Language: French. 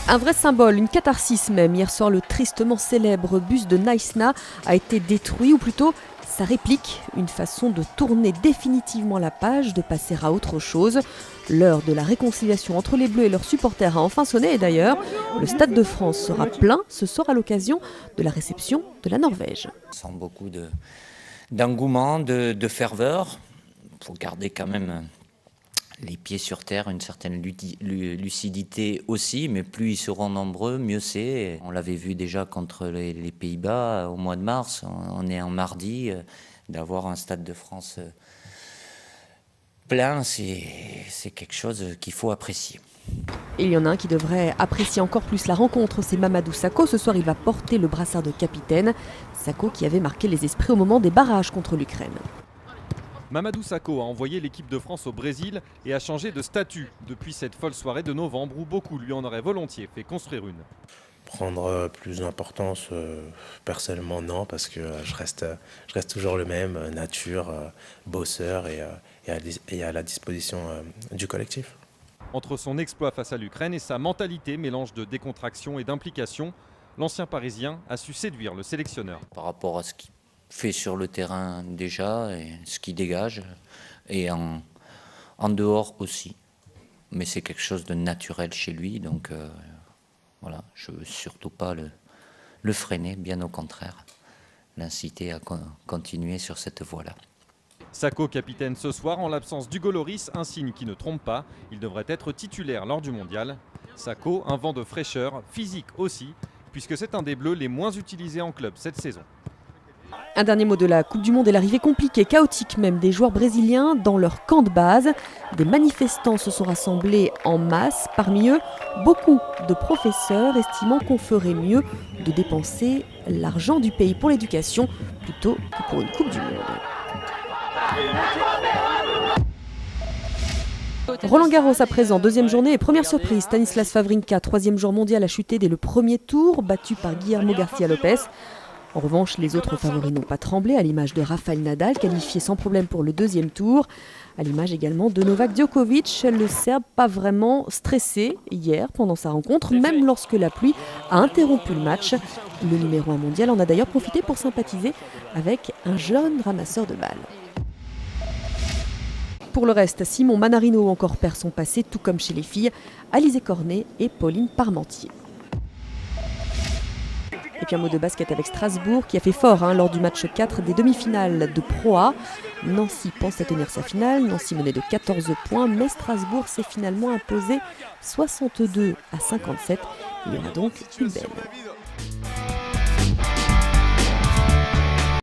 Un vrai symbole, une catharsis même. Hier soir, le tristement célèbre bus de Naïsna a été détruit, ou plutôt sa réplique, une façon de tourner définitivement la page, de passer à autre chose. L'heure de la réconciliation entre les Bleus et leurs supporters a enfin sonné, et d'ailleurs, le Stade de France sera plein ce soir à l'occasion de la réception de la Norvège. On sent beaucoup d'engouement, de ferveur. Il faut garder quand même les pieds sur terre, une certaine lucidité aussi, mais plus ils seront nombreux, mieux c'est. On l'avait vu déjà contre les Pays-Bas au mois de mars, on est en mardi, d'avoir un Stade de France plein, c'est quelque chose qu'il faut apprécier. Et il y en a un qui devrait apprécier encore plus la rencontre, c'est Mamadou Sakho. Ce soir, il va porter le brassard de capitaine. Sakho qui avait marqué les esprits au moment des barrages contre l'Ukraine. Mamadou Sakho a envoyé l'équipe de France au Brésil et a changé de statut depuis cette folle soirée de novembre où beaucoup lui en auraient volontiers fait construire une. Prendre plus d'importance, personnellement non, parce que je reste toujours le même, nature, bosseur et à la disposition du collectif. Entre son exploit face à l'Ukraine et sa mentalité mélange de décontraction et d'implication, l'ancien Parisien a su séduire le sélectionneur. Par rapport à ce qu'il fait sur le terrain déjà, et ce qu'il dégage, et en dehors aussi. Mais c'est quelque chose de naturel chez lui, donc voilà, je ne veux surtout pas le freiner, bien au contraire, l'inciter à continuer sur cette voie-là. Sakho capitaine ce soir en l'absence d'Hugo Lloris, un signe qui ne trompe pas. Il devrait être titulaire lors du mondial. Sakho, un vent de fraîcheur, physique aussi, puisque c'est un des Bleus les moins utilisés en club cette saison. Un dernier mot de la Coupe du Monde et l'arrivée compliquée, chaotique même, des joueurs brésiliens dans leur camp de base. Des manifestants se sont rassemblés en masse. Parmi eux, beaucoup de professeurs estimant qu'on ferait mieux de dépenser l'argent du pays pour l'éducation plutôt que pour une Coupe du Monde. Roland Garros à présent, deuxième journée et première surprise. Stanislas Wawrinka, troisième jour mondial, a chuté dès le premier tour, battu par Guillermo García Lopez. En revanche, les autres favoris n'ont pas tremblé, à l'image de Rafael Nadal, qualifié sans problème pour le deuxième tour. À l'image également de Novak Djokovic, le Serbe pas vraiment stressé hier pendant sa rencontre, même lorsque la pluie a interrompu le match. Le numéro 1 mondial en a d'ailleurs profité pour sympathiser avec un jeune ramasseur de balles. Pour le reste, Simon Manarino encore perd son passé, tout comme chez les filles, Alizé Cornet et Pauline Parmentier. Et puis un mot de basket avec Strasbourg qui a fait fort lors du match 4 des demi-finales de Pro A. Nancy pense à tenir sa finale, Nancy menait de 14 points, mais Strasbourg s'est finalement imposé 62 à 57. Il y aura donc une belle.